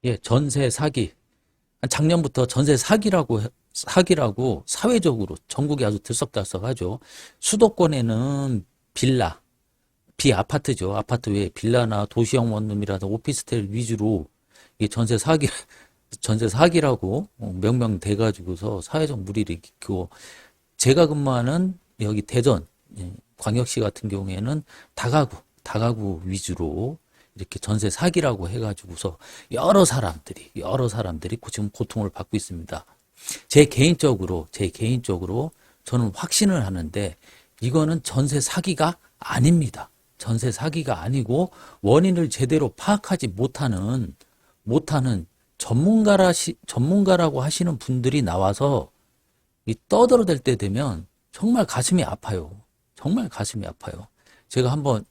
예, 전세 사기. 작년부터 전세 사기라고 사회적으로 전국에 아주 들썩달썩하죠. 수도권에는 빌라, 비아파트죠. 아파트 외에 빌라나 도시형 원룸이라든 오피스텔 위주로 이 전세 사기라고 명명돼 가지고서 사회적 물의를 일으키고, 제가 근무하는 여기 대전 광역시 같은 경우에는 다가구 위주로 이렇게 전세 사기라고 해가지고서 여러 사람들이 지금 고통을 받고 있습니다. 제 개인적으로 저는 확신을 하는데, 이거는 전세 사기가 아닙니다. 전세 사기가 아니고, 원인을 제대로 파악하지 못하는 전문가라고 하시는 분들이 나와서 이 떠들어댈 때 되면 정말 가슴이 아파요. 정말 가슴이 아파요. 제가 한번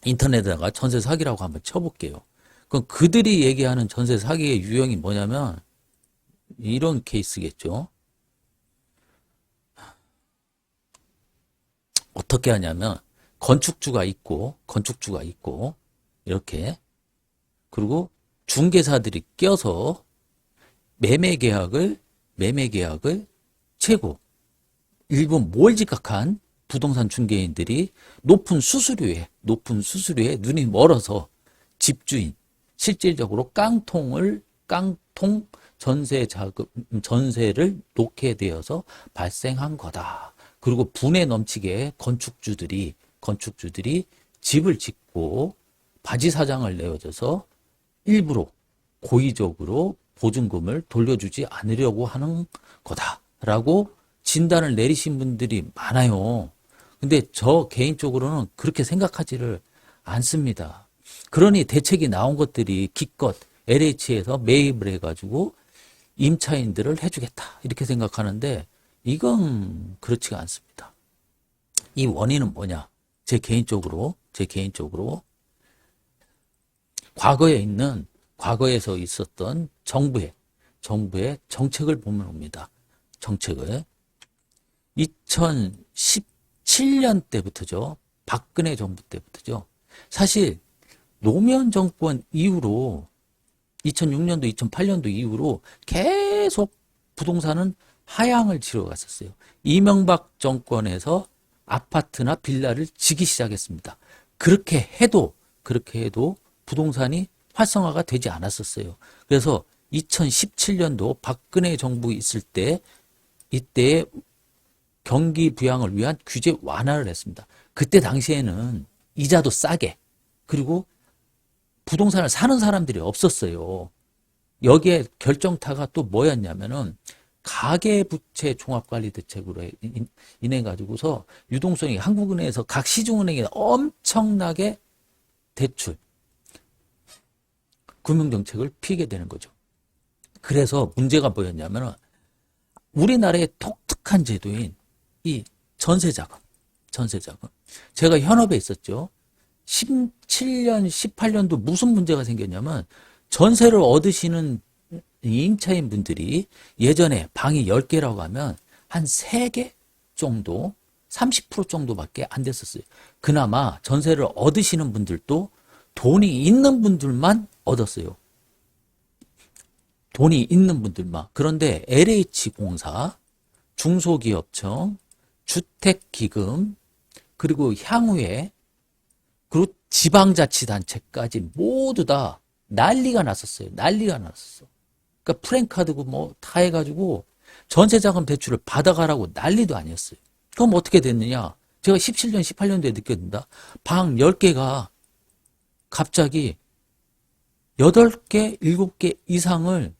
인터넷에다가 전세 사기라고 한번 쳐볼게요. 그럼 그들이 얘기하는 전세 사기의 유형이 뭐냐면 이런 케이스겠죠. 어떻게 하냐면 건축주가 있고 이렇게, 그리고 중개사들이 껴서 매매 계약을 채고, 일부 몰지각한 부동산 중개인들이 높은 수수료에 눈이 멀어서 집주인, 실질적으로 깡통 전세를 놓게 되어서 발생한 거다. 그리고 분에 넘치게 건축주들이 집을 짓고 바지 사장을 내어줘서 일부러 고의적으로 보증금을 돌려주지 않으려고 하는 거다라고 진단을 내리신 분들이 많아요. 근데 저 개인적으로는 그렇게 생각하지를 않습니다. 그러니 대책이 나온 것들이 기껏 LH에서 매입을 해가지고 임차인들을 해주겠다 이렇게 생각하는데, 이건 그렇지가 않습니다. 이 원인은 뭐냐? 제 개인적으로 과거에서 있었던 정부의 정책을 보면 옵니다. 정책을 2017년 때부터죠. 박근혜 정부 때부터죠. 사실 노무현 정권 이후로 2006년도, 2008년도 이후로 계속 부동산은 하향을 치러갔었어요. 이명박 정권에서 아파트나 빌라를 지기 시작했습니다. 그렇게 해도 부동산이 활성화가 되지 않았었어요. 그래서 2017년도 박근혜 정부 있을 때, 이때 경기 부양을 위한 규제 완화를 했습니다. 그때 당시에는 이자도 싸게, 그리고 부동산을 사는 사람들이 없었어요. 여기에 결정타가 또 뭐였냐면은 가계부채 종합관리대책으로 인해 가지고서 유동성이, 한국은행에서 각 시중은행에 엄청나게 대출, 금융정책을 피게 되는 거죠. 그래서 문제가 뭐였냐면은 우리나라의 독특한 제도인 이 전세자금. 제가 현업에 있었죠. 17년, 18년도 무슨 문제가 생겼냐면, 전세를 얻으시는 임차인 분들이 예전에 방이 10개라고 하면 한 3개 정도, 30% 정도밖에 안 됐었어요. 그나마 전세를 얻으시는 분들도 돈이 있는 분들만 얻었어요. 돈이 있는 분들만. 그런데 LH공사, 중소기업청, 주택기금, 그리고 향후에, 그리고 지방자치단체까지 모두 다 난리가 났었어요. 그러니까 프랜카드고 뭐 다 해가지고 전세자금 대출을 받아가라고 난리도 아니었어요. 그럼 어떻게 됐느냐? 제가 17년, 18년도에 느꼈습니다. 방 10개가 갑자기 8개, 7개 이상을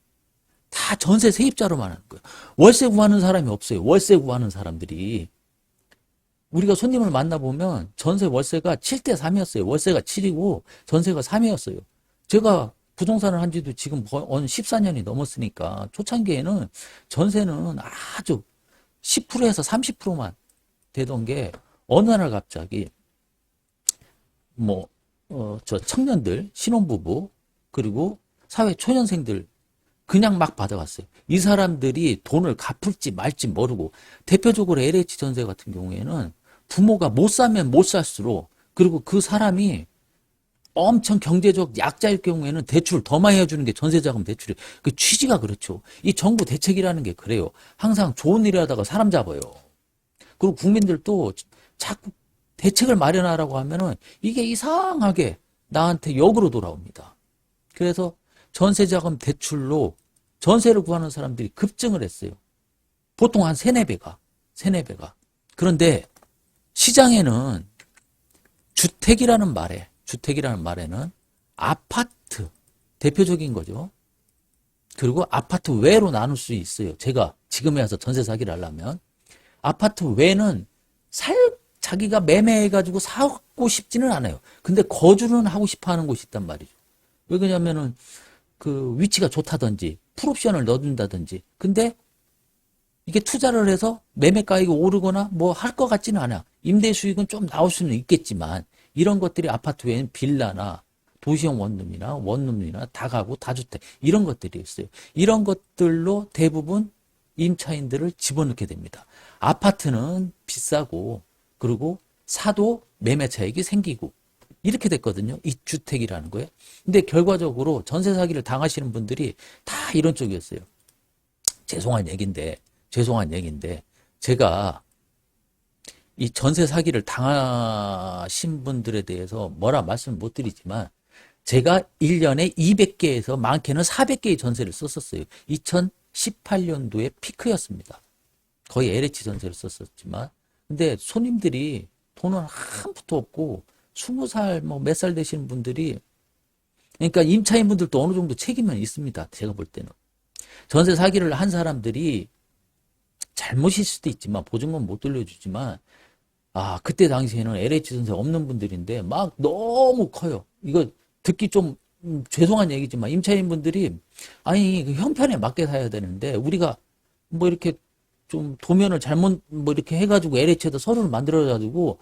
다 전세 세입자로만 하는 거예요. 월세 구하는 사람이 없어요. 월세 구하는 사람들이. 우리가 손님을 만나보면 전세 월세가 7대 3이었어요. 월세가 7이고 전세가 3이었어요. 제가 부동산을 한 지도 지금 14년이 넘었으니까, 초창기에는 전세는 아주 10%에서 30%만 되던 게, 어느 날 갑자기 저 청년들, 신혼부부, 그리고 사회 초년생들 그냥 막 받아갔어요. 이 사람들이 돈을 갚을지 말지 모르고, 대표적으로 LH 전세 같은 경우에는 부모가 못 사면 못 살수록, 그리고 그 사람이 엄청 경제적 약자일 경우에는 대출을 더 많이 해주는 게 전세자금 대출이 그 취지가 그렇죠. 이 정부 대책이라는 게 그래요. 항상 좋은 일 하다가 사람 잡아요. 그리고 국민들도 자꾸 대책을 마련하라고 하면은 이게 이상하게 나한테 역으로 돌아옵니다. 그래서 전세자금 대출로 전세를 구하는 사람들이 급증을 했어요. 보통 한 3, 4배가. 그런데 시장에는 주택이라는 말에는 아파트, 대표적인 거죠. 그리고 아파트 외로 나눌 수 있어요. 제가 지금에 와서 전세 사기를 하려면. 아파트 외는 자기가 매매해가지고 사고 싶지는 않아요. 근데 거주는 하고 싶어 하는 곳이 있단 말이죠. 왜 그러냐면은 그 위치가 좋다든지, 풀옵션을 넣어준다든지. 근데 이게 투자를 해서 매매가액이 오르거나 뭐 할 것 같지는 않아. 임대 수익은 좀 나올 수는 있겠지만, 이런 것들이 아파트 외에는 빌라나 도시형 원룸이나 다가구, 다주택 이런 것들이 있어요. 이런 것들로 대부분 임차인들을 집어넣게 됩니다. 아파트는 비싸고 그리고 사도 매매 차익이 생기고 이렇게 됐거든요. 이 주택이라는 거에. 근데 결과적으로 전세 사기를 당하시는 분들이 다 이런 쪽이었어요. 죄송한 얘기인데 제가 이 전세 사기를 당하신 분들에 대해서 뭐라 말씀 못 드리지만 제가 1년에 200개에서 많게는 400개의 전세를 썼었어요. 2018년도에 피크였습니다. 거의 LH 전세를 썼었지만 근데 손님들이 돈은 한 푼도 없고 20살 뭐 몇 살 되시는 분들이 그러니까 임차인분들도 어느 정도 책임은 있습니다. 제가 볼 때는. 전세 사기를 한 사람들이 잘못일 수도 있지만 보증금 못 돌려주지만 그때 당시에는 LH 전세 없는 분들인데 막 너무 커요. 이거 듣기 좀 죄송한 얘기지만 임차인분들이 아니 그 형편에 맞게 사야 되는데 우리가 뭐 이렇게 좀 도면을 잘못 뭐 이렇게 해가지고 LH에다 서류를 만들어가지고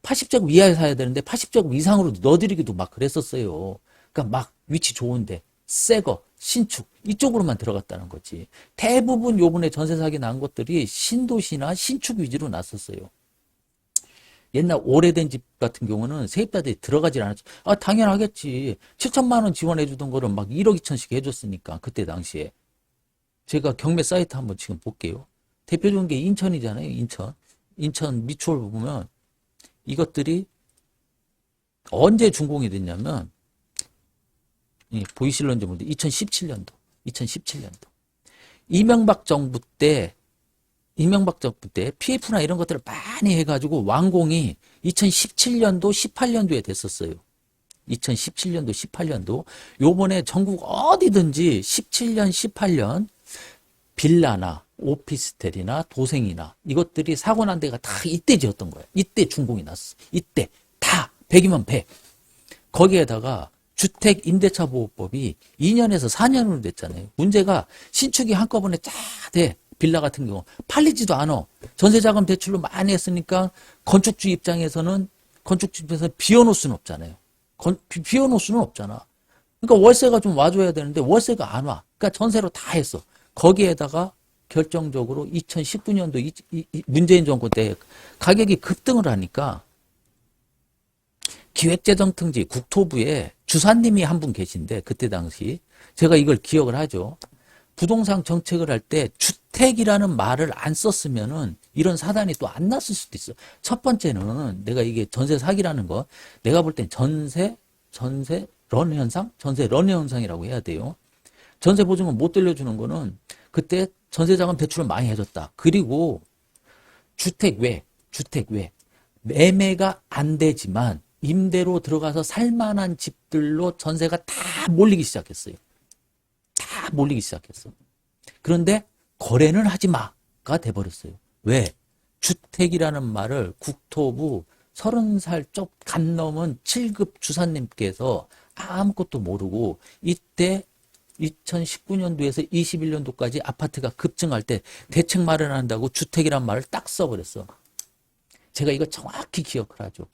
80제곱 이하에 사야 되는데 80제곱 이상으로 넣어드리기도 막 그랬었어요. 그러니까 막 위치 좋은데 새거 신축 이쪽으로만 들어갔다는 거지. 대부분 요번에 전세 사기 난 것들이 신도시나 신축 위주로 났었어요. 옛날 오래된 집 같은 경우는 세입자들이 들어가질 않았죠. 당연하겠지. 7천만 원 지원해 주던 거를 막 1억 2천씩 해줬으니까 그때 당시에. 제가 경매 사이트 한번 지금 볼게요. 대표적인 게 인천이잖아요. 인천 미추홀 보면 이것들이 언제 준공이 됐냐면 보이실런지 모르는데 2017년도. 이명박 정부 때 PF나 이런 것들을 많이 해가지고 완공이 2017년도, 18년도에 됐었어요. 2017년도, 18년도. 요번에 전국 어디든지 17년, 18년 빌라나 오피스텔이나 도생이나 이것들이 사고 난 데가 다 이때 지었던 거예요. 이때 준공이 났어. 이때 다 100이면 100. 거기에다가 주택 임대차 보호법이 2년에서 4년으로 됐잖아요. 문제가 신축이 한꺼번에 쫙 돼. 빌라 같은 경우 팔리지도 않아. 전세자금 대출로 많이 했으니까 건축주 입장에서는 비워놓을 수는 없잖아요. 비워놓을 수는 없잖아. 그러니까 월세가 좀 와줘야 되는데 월세가 안 와. 그러니까 전세로 다 했어. 거기에다가 결정적으로 2019년도 문재인 정권 때 가격이 급등을 하니까 기획재정특위 국토부에 주사님이 한 분 계신데 그때 당시 제가 이걸 기억을 하죠. 부동산 정책을 할 때 주택이라는 말을 안 썼으면은 이런 사단이 또 안 났을 수도 있어. 첫 번째는 내가 이게 전세 사기라는 거 내가 볼 땐 전세 런 현상이라고 해야 돼요. 전세 보증금 못 돌려주는 거는 그때 전세자금 대출을 많이 해줬다. 그리고 주택 외 매매가 안 되지만 임대로 들어가서 살만한 집들로 전세가 다 몰리기 시작했어요. 그런데 거래는 하지 마가 돼버렸어요. 왜? 주택이라는 말을 국토부 30살 쪽 간 넘은 7급 주사님께서 아무것도 모르고 이때 2019년도에서 21년도까지 아파트가 급증할 때 대책 마련한다고 주택이란 말을 딱 써버렸어. 제가 이거 정확히 기억을 하죠.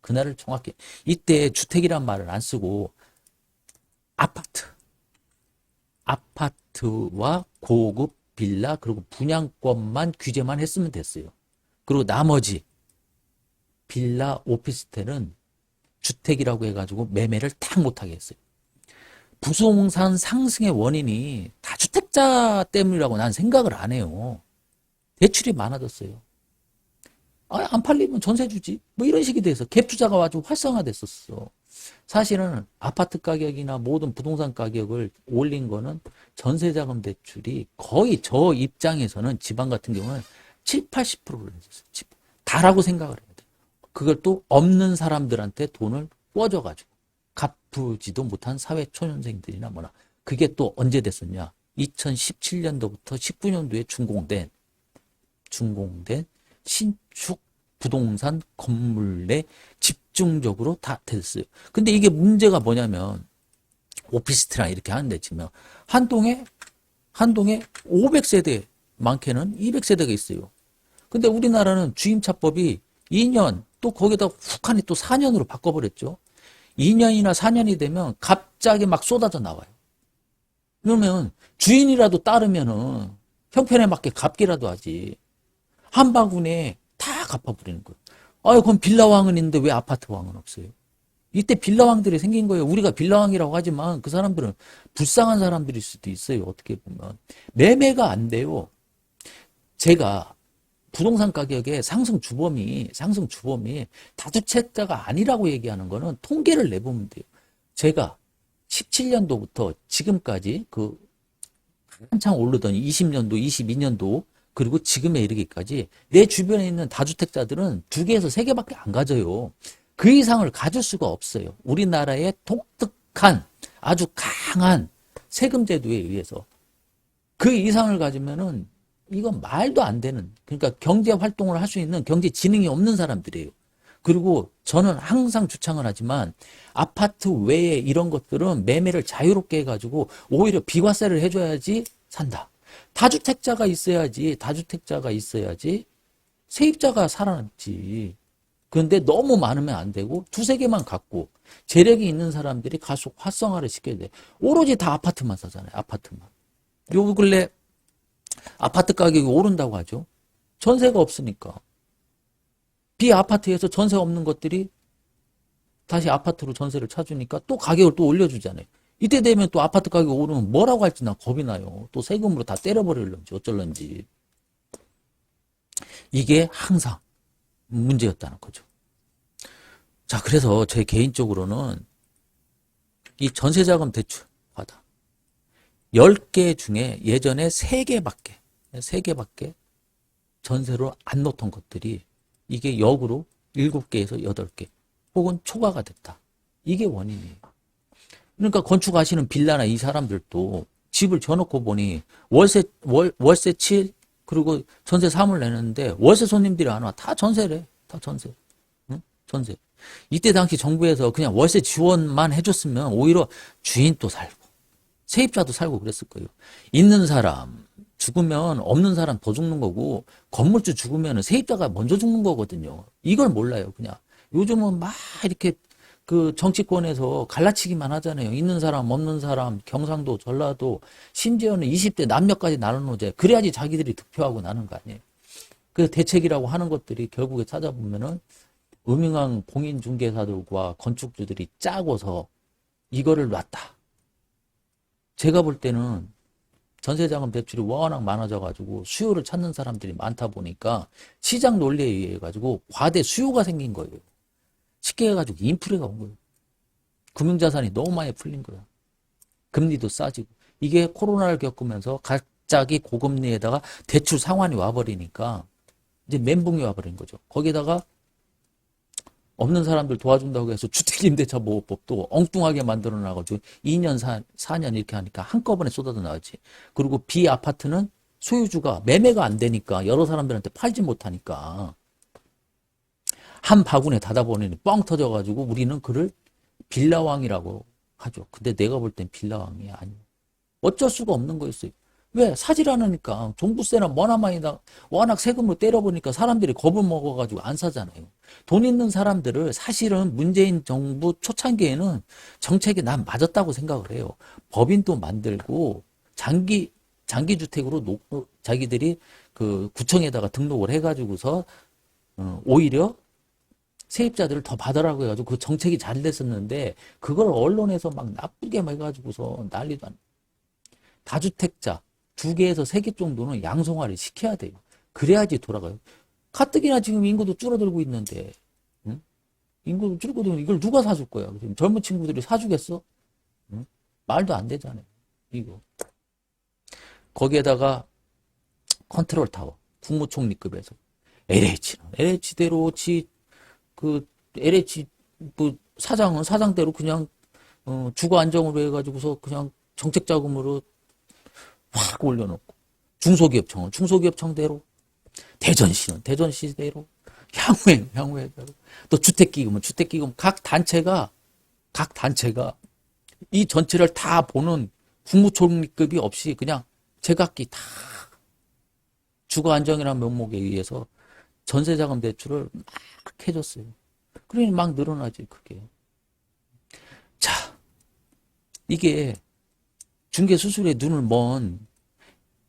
그날을 정확히. 이때 주택이란 말을 안 쓰고 아파트와 고급 빌라 그리고 분양권만 규제만 했으면 됐어요. 그리고 나머지 빌라 오피스텔은 주택이라고 해가지고 매매를 딱 못하게 했어요. 부동산 상승의 원인이 다주택자 때문이라고 난 생각을 안 해요. 대출이 많아졌어요. 안 팔리면 전세 주지. 뭐 이런 식이 돼서 갭 투자가 아주 활성화됐었어. 사실은 아파트 가격이나 모든 부동산 가격을 올린 거는 전세자금 대출이 거의 저 입장에서는 지방 같은 경우는 7, 80%를 올렸어요. 다라고 생각을 해야 돼. 그걸 또 없는 사람들한테 돈을 꿔줘가지고 갚지도 못한 사회 초년생들이나 뭐나. 그게 또 언제 됐었냐. 2017년도부터 19년도에 준공된 신축 부동산 건물에 집중적으로 다 됐어요. 근데 이게 문제가 뭐냐면 오피스텔이나 이렇게 하는데 치면 한 동에 500세대 많게는 200세대가 있어요. 근데 우리나라는 주임차법이 2년 또 거기다 북한이 또 4년으로 바꿔버렸죠. 2년이나 4년이 되면 갑자기 막 쏟아져 나와요. 그러면 주인이라도 따르면은 형편에 맞게 갚기라도 하지. 한 바구니에 다 갚아버리는 거예요. 그럼 빌라왕은 있는데 왜 아파트왕은 없어요? 이때 빌라왕들이 생긴 거예요. 우리가 빌라왕이라고 하지만 그 사람들은 불쌍한 사람들일 수도 있어요. 어떻게 보면. 매매가 안 돼요. 제가 부동산 가격의 상승 주범이 다주택자가 아니라고 얘기하는 거는 통계를 내보면 돼요. 제가 17년도부터 지금까지 한창 오르던 20년도, 22년도 그리고 지금에 이르기까지 내 주변에 있는 다주택자들은 2개에서 3개밖에 안 가져요. 그 이상을 가질 수가 없어요. 우리나라의 독특한 아주 강한 세금 제도에 의해서 그 이상을 가지면은 이건 말도 안 되는, 그러니까 경제 활동을 할 수 있는 경제 지능이 없는 사람들이에요. 그리고 저는 항상 주창을 하지만 아파트 외에 이런 것들은 매매를 자유롭게 해가지고 오히려 비과세를 해줘야지 산다. 다주택자가 있어야지 세입자가 살아남지. 그런데 너무 많으면 안 되고 2-3개만 갖고 재력이 있는 사람들이 가속 활성화를 시켜야 돼. 오로지 다 아파트만 사잖아요. 아파트만. 요 근래 아파트 가격이 오른다고 하죠. 전세가 없으니까. 비아파트에서 전세 없는 것들이 다시 아파트로 전세를 찾으니까 또 가격을 또 올려주잖아요. 이때 되면 또 아파트 가격이 오르면 뭐라고 할지 나 겁이 나요. 또 세금으로 다 때려버릴런지 어쩔런지. 이게 항상 문제였다는 거죠. 자, 그래서 제 개인적으로는 이 전세자금 대출 받아 10개 중에 예전에 3개밖에 전세로 안 놓던 것들이 이게 역으로 7개에서 8개 혹은 초과가 됐다. 이게 원인이에요. 그러니까 건축하시는 빌라나 이 사람들도 집을 져놓고 보니 월세 7 그리고 전세 3을 내는데 월세 손님들이 안 와. 다 전세래. 다 전세. 응? 전세. 이때 당시 정부에서 그냥 월세 지원만 해줬으면 오히려 주인도 살고 세입자도 살고 그랬을 거예요. 있는 사람 죽으면 없는 사람 더 죽는 거고 건물주 죽으면 세입자가 먼저 죽는 거거든요. 이걸 몰라요. 그냥 요즘은 막 이렇게 그 정치권에서 갈라치기만 하잖아요. 있는 사람 없는 사람 경상도 전라도 심지어는 20대 남녀까지 나눠놓자. 그래야지 자기들이 득표하고 나는 거 아니에요. 그 대책이라고 하는 것들이 결국에 찾아보면은 음흉한 공인중개사들과 건축주들이 짜고서 이거를 놨다. 제가 볼 때는 전세자금 대출이 워낙 많아져가지고 수요를 찾는 사람들이 많다 보니까 시장 논리에 의해 가지고 과대 수요가 생긴 거예요. 쉽게 해가지고 인플레가 온 거예요. 금융자산이 너무 많이 풀린 거야. 금리도 싸지고. 이게 코로나를 겪으면서 갑자기 고금리에다가 대출 상환이 와버리니까 이제 멘붕이 와버린 거죠. 거기다가 없는 사람들 도와준다고 해서 주택임대차보호법도 엉뚱하게 만들어놔가지고 2년, 4년 이렇게 하니까 한꺼번에 쏟아져 나왔지. 그리고 비아파트는 소유주가 매매가 안 되니까 여러 사람들한테 팔지 못하니까 한 바구니에 닫아버리니 뻥 터져가지고 우리는 그를 빌라왕이라고 하죠. 근데 내가 볼 땐 빌라왕이 아니에요. 어쩔 수가 없는 거였어요. 왜? 사질 않으니까. 종부세나 뭐나마이나 워낙 세금으로 때려보니까 사람들이 겁을 먹어가지고 안 사잖아요. 돈 있는 사람들을 사실은 문재인 정부 초창기에는 정책이 난 맞았다고 생각을 해요. 법인도 만들고 장기주택으로 자기들이 그 구청에다가 등록을 해가지고서 오히려 세입자들을 더 받으라고 해가지고 그 정책이 잘 됐었는데 그걸 언론에서 막 나쁘게 막 해가지고서 난리도 안. 다주택자 2개에서 3개 정도는 양성화를 시켜야 돼요. 그래야지 돌아가요. 가뜩이나 지금 인구도 줄어들고 있는데, 응? 인구도 줄어들고 이걸 누가 사줄 거야? 지금 젊은 친구들이 사주겠어? 응? 말도 안 되잖아요. 이거. 거기에다가 컨트롤 타워, 국무총리급에서 LH는 LH대로 그 LH 뭐 사장은 사장대로 그냥 주거 안정으로 해가지고서 그냥 정책 자금으로 확 올려놓고 중소기업청은 중소기업청대로 대전시는 대전시대로 향후에대로 또 주택기금은 주택기금 각 단체가 이 전체를 다 보는 국무총리급이 없이 그냥 제각기 다 주거 안정이라는 명목에 의해서 전세자금 대출을 막 해줬어요. 그러니 막 늘어나지 그게. 자, 이게 중개수수료에 눈을 먼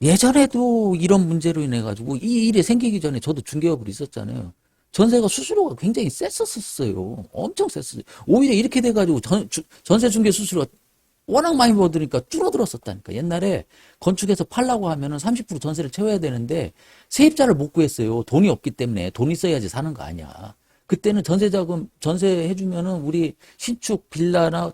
예전에도 이런 문제로 인해 가지고 이 일이 생기기 전에 저도 중개업을 있었잖아요. 전세가 수수료가 굉장히 셌었어요. 엄청 셌어요. 오히려 이렇게 돼가지고 전세 중개 수수료가 워낙 많이 받으니까 줄어들었었다니까. 옛날에 건축해서 팔라고 하면은 30% 전세를 채워야 되는데 세입자를 못 구했어요. 돈이 없기 때문에. 돈 있어야지 사는 거 아니야. 그때는 전세자금 전세 해주면은 우리 신축 빌라나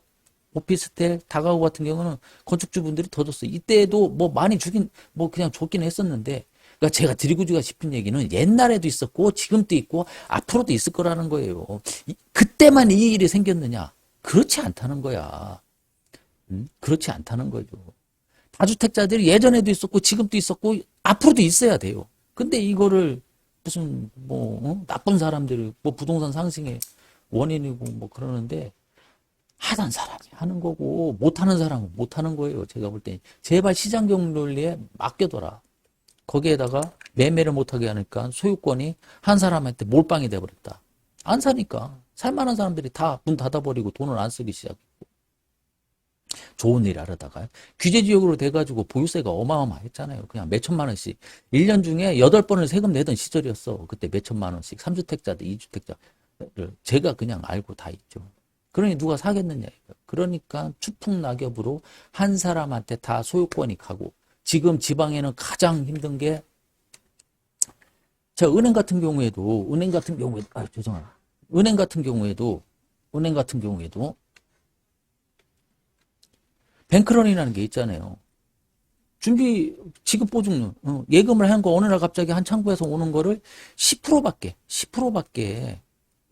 오피스텔 다가구 같은 경우는 건축주분들이 더 줬어요. 이때도 뭐 많이 주긴 뭐 그냥 줬긴 했었는데, 그러니까 제가 드리고지가 싶은 얘기는 옛날에도 있었고 지금도 있고 앞으로도 있을 거라는 거예요. 그때만 이 일이 생겼느냐? 그렇지 않다는 거야. 그렇지 않다는 거죠. 다주택자들이 예전에도 있었고 지금도 있었고 앞으로도 있어야 돼요. 근데 이거를 무슨 뭐 나쁜 사람들이 뭐 부동산 상승의 원인이고 뭐 그러는데, 하던 사람이 하는 거고 못하는 사람은 못하는 거예요. 제가 볼 때 제발 시장경 논리에 맡겨둬라. 거기에다가 매매를 못하게 하니까 소유권이 한 사람한테 몰빵이 돼버렸다. 안 사니까 살만한 사람들이 다 문 닫아버리고 돈을 안 쓰기 시작했고, 좋은 일 하려다가 규제지역으로 돼가지고 보유세가 어마어마했잖아요. 그냥 몇 천만 원씩 1년 중에 8번을 세금 내던 시절이었어. 그때 몇 천만 원씩 3주택자들 2주택자를 제가 그냥 알고 다 있죠. 그러니 누가 사겠느냐. 그러니까 추풍낙엽으로 한 사람한테 다 소유권이 가고, 지금 지방에는 가장 힘든 게, 자, 은행 같은 경우에도 뱅크런이라는 게 있잖아요. 준비 지급 보증률, 예금을 한 거 어느 날 갑자기 한 창구에서 오는 거를 10%밖에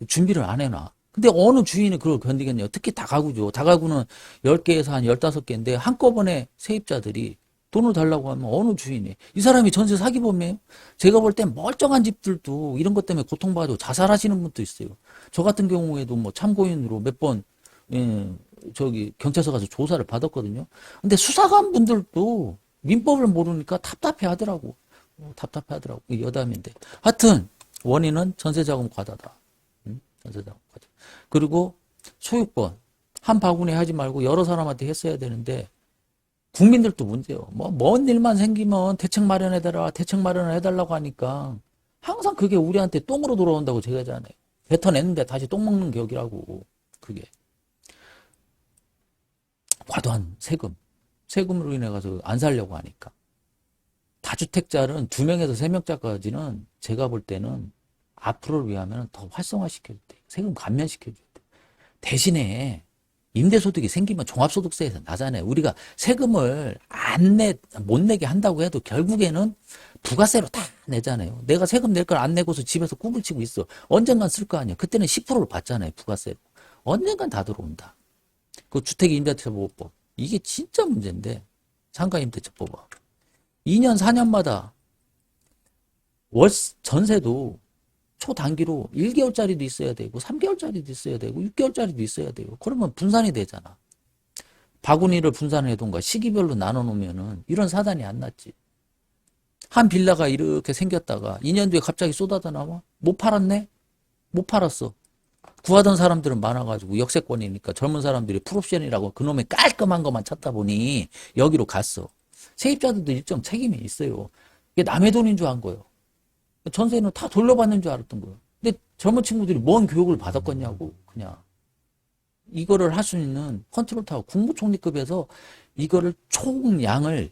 준비를 안 해놔. 근데 어느 주인이 그걸 견디겠냐고. 특히 다가구죠. 다가구는 10개에서 한 15개인데 한꺼번에 세입자들이 돈을 달라고 하면 어느 주인이, 이 사람이 전세 사기범이에요? 제가 볼 땐 멀쩡한 집들도 이런 것 때문에 고통받고 자살하시는 분도 있어요. 저 같은 경우에도 뭐 참고인으로 몇 번 경찰서 가서 조사를 받았거든요. 근데 수사관 분들도 민법을 모르니까 답답해 하더라고. 여담인데. 하여튼 원인은 전세자금 과다다. 전세자금 과다. 그리고 소유권 한 바구니 하지 말고 여러 사람한테 했어야 되는데, 국민들도 문제요. 뭐 먼 일만 생기면 대책 마련해달라고 하니까 항상 그게 우리한테 똥으로 돌아온다고 제가 하잖아요. 뱉어냈는데 다시 똥 먹는 격이라고. 그게 과도한 세금으로 인해 가서 안 살려고 하니까. 다주택자는 2명에서 3명짜까지는 제가 볼 때는 앞으로를 위하면 더 활성화시켜야 돼. 세금 감면시켜줘야 돼. 대신에 임대소득이 생기면 종합소득세에서 나잖아요. 우리가 세금을 못 내게 한다고 해도 결국에는 부가세로 다 내잖아요. 내가 세금 낼 걸 안 내고서 집에서 꿈을 치고 있어. 언젠간 쓸 거 아니야. 그때는 10%를 받잖아요. 부가세로. 언젠간 다 들어온다. 그 주택임대차보호법. 이게 진짜 문제인데, 상가임대차보호법. 2년, 4년마다 전세도 초단기로 1개월짜리도 있어야 되고 3개월짜리도 있어야 되고 6개월짜리도 있어야 돼요. 그러면 분산이 되잖아. 바구니를 분산해둔가 시기별로 나눠놓으면은 이런 사단이 안 났지. 한 빌라가 이렇게 생겼다가 2년 뒤에 갑자기 쏟아져 나와? 못 팔았네? 못 팔았어. 구하던 사람들은 많아가지고 역세권이니까 젊은 사람들이 풀옵션이라고 그놈의 깔끔한 것만 찾다 보니 여기로 갔어. 세입자들도 일정 책임이 있어요. 이게 남의 돈인 줄 안 거예요. 전세는 다 돌려받는 줄 알았던 거예요. 근데 젊은 친구들이 뭔 교육을 받았겠냐고, 그냥. 이거를 할 수 있는 컨트롤 타워, 국무총리급에서 이거를 총량을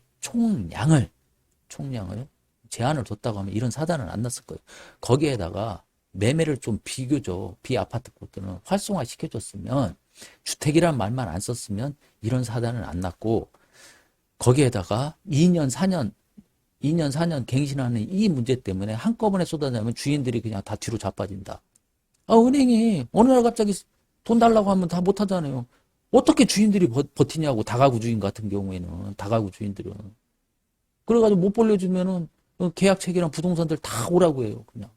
제한을 뒀다고 하면 이런 사단은 안 났을 거예요. 거기에다가 매매를 좀 비교적 비아파트 것들은 활성화 시켜줬으면 주택이란 말만 안 썼으면 이런 사단은 안 났고 거기에다가 2년 4년 갱신하는 이 문제 때문에 한꺼번에 쏟아내면 주인들이 그냥 다 뒤로 자빠진다. 아, 은행이 어느 날 갑자기 돈 달라고 하면 다 못하잖아요. 어떻게 주인들이 버티냐고, 다가구 주인 같은 경우에는, 다가구 주인들은. 그래가지고 못 벌려주면은 계약 체계랑 부동산들 다 오라고 해요, 그냥.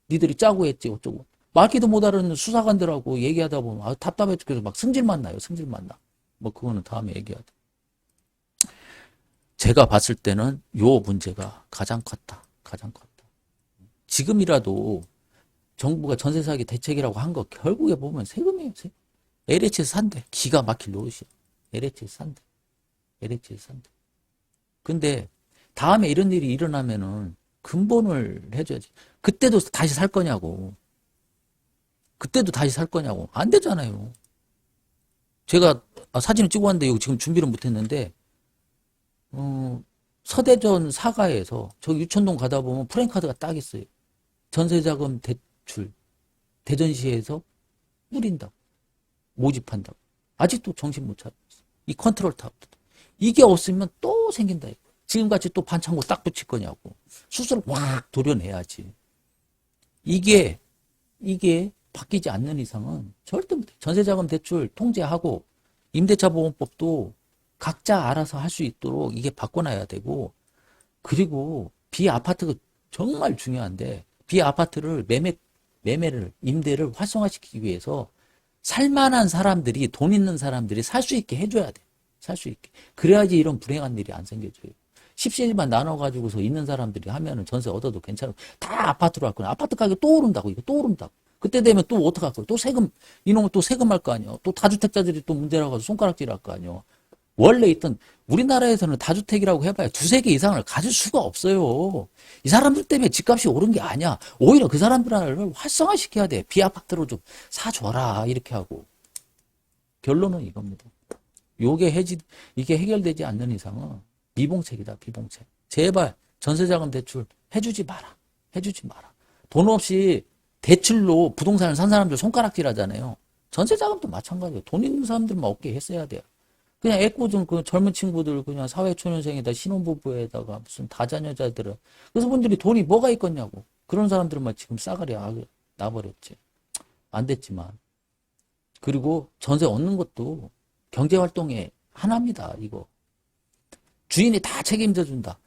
니들이 짜고 했지, 어쩌고. 말귀도 못 알아듣는 수사관들하고 얘기하다 보면, 아, 답답해 죽겠어. 막 승질만 나요, 승질만 나. 뭐, 그거는 다음에 얘기하자. 제가 봤을 때는 요 문제가 가장 컸다. 가장 컸다. 지금이라도 정부가 전세 사기 대책이라고 한 거 결국에 보면 세금이에요. 세금. LH에서 산대. 기가 막힐 노릇이야. LH에서 산대. LH에서 산대. 근데 다음에 이런 일이 일어나면은 근본을 해줘야지. 그때도 다시 살 거냐고. 그때도 다시 살 거냐고. 안 되잖아요. 제가 사진을 찍어 왔는데 이거 지금 준비를 못 했는데 서대전 사가에서 저 유천동 가다 보면 프랜카드가 딱 있어요. 전세자금 대출 대전시에서 뿌린다고 모집한다고 아직도 정신 못 차리고 있어. 이 컨트롤 타워 이게 없으면 또 생긴다. 지금같이 또 반창고 딱 붙일 거냐고. 수술을 확 도려내야지. 이게 바뀌지 않는 이상은 절대 못해. 전세자금 대출 통제하고 임대차 보험법도 각자 알아서 할 수 있도록 이게 바꿔놔야 되고 그리고 비아파트가 정말 중요한데 비아파트를 매매를 임대를 활성화시키기 위해서 살만한 사람들이 돈 있는 사람들이 살 수 있게 해줘야 돼. 살 수 있게. 그래야지 이런 불행한 일이 안 생겨져요. 10세만 나눠가지고서 있는 사람들이 하면은 전세 얻어도 괜찮고 다 아파트로 할 거야. 아파트 가격 또 오른다고 이거 또 오른다고. 그때 되면 또 어떡할 거야. 또 세금 이놈은 또 세금 할 거 아니야. 또 다주택자들이 또 문제라고 해서 손가락질 할 거 아니야. 원래 있던 우리나라에서는 다주택이라고 해봐야 두세 개 이상을 가질 수가 없어요. 이 사람들 때문에 집값이 오른 게 아니야. 오히려 그 사람들을 활성화시켜야 돼. 비아파트로 좀 사줘라 이렇게 하고. 결론은 이겁니다. 이게 해결되지 않는 이상은 미봉책이다. 비봉책. 제발 전세자금 대출 해주지 마라. 해주지 마라. 돈 없이 대출로 부동산을 산 사람들 손가락질 하잖아요. 전세자금도 마찬가지예요. 돈 있는 사람들만 얻게 했어야 돼요. 그냥 애꿎은 그 젊은 친구들 그냥 사회초년생에다 신혼부부에다가 무슨 다자녀자들은 그래서 분들이 돈이 뭐가 있겠냐고 그런 사람들만 지금 싸가리 나버렸지. 안 됐지만 그리고 전세 얻는 것도 경제활동의 하나입니다. 이거 주인이 다 책임져 준다.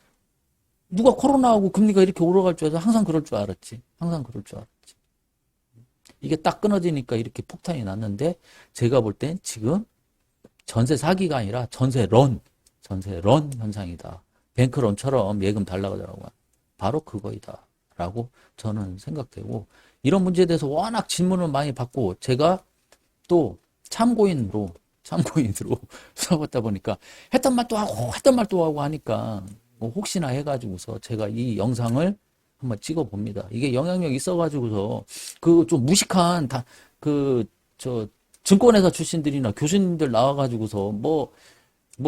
누가 코로나하고 금리가 이렇게 오르갈 줄 알았어. 항상 그럴 줄 알았지. 항상 그럴 줄 알았지. 이게 딱 끊어지니까 이렇게 폭탄이 났는데 제가 볼 땐 지금 전세 사기가 아니라 전세런 현상이다. 뱅크런처럼 예금 달라고 하더라고요. 바로 그거이다. 라고 저는 생각되고, 이런 문제에 대해서 워낙 질문을 많이 받고, 제가 또 참고인으로 수사받다 보니까 했던 말도 하고 하니까, 뭐 혹시나 해가지고서 제가 이 영상을 한번 찍어봅니다. 이게 영향력 있어가지고서, 그 좀 무식한, 증권회사 출신들이나 교수님들 나와가지고서 뭐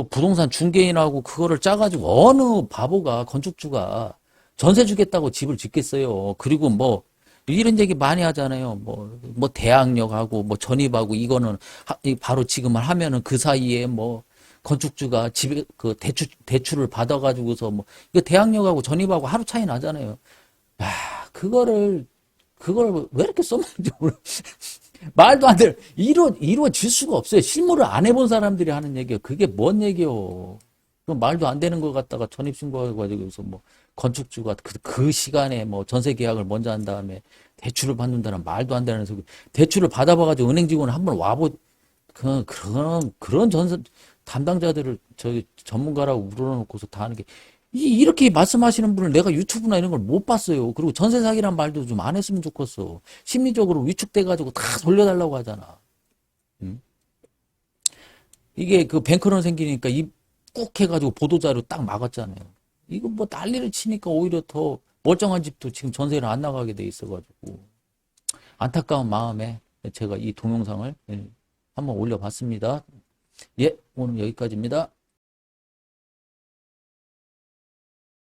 부동산 중개인하고 그거를 짜가지고 어느 바보가 건축주가 전세 주겠다고 집을 짓겠어요. 그리고 뭐 이런 얘기 많이 하잖아요. 뭐 대학력하고 뭐 전입하고 이거는 바로 지금을 하면은 그 사이에 뭐 건축주가 집에 그 대출을 받아가지고서 뭐 이거 대학력하고 전입하고 하루 차이 나잖아요. 야, 그걸 왜 이렇게 써먹는지 모르겠어요. 말도 안 돼. 이루어질 수가 없어요. 실무를 안 해본 사람들이 하는 얘기예요. 그게 뭔 얘기요. 말도 안 되는 거 갖다가 전입신고해가지고서 뭐 건축주가 그 시간에 뭐 전세 계약을 먼저 한 다음에 대출을 받는다는 말도 안 되는 소리. 대출을 받아봐가지고 은행 직원을 한번 그런 전세 담당자들을 저기 전문가라고 물어놓고서 다 하는 게 이렇게 말씀하시는 분을 내가 유튜브나 이런 걸 못 봤어요. 그리고 전세 사기란 말도 좀 안 했으면 좋겠어. 심리적으로 위축돼가지고 다 돌려달라고 하잖아. 응? 이게 그 뱅크런 생기니까 입 꾹 해가지고 보도자료 딱 막았잖아요. 이거 뭐 난리를 치니까 오히려 더 멀쩡한 집도 지금 전세를 안 나가게 돼 있어가지고. 안타까운 마음에 제가 이 동영상을 한번 올려봤습니다. 예, 오늘 여기까지입니다.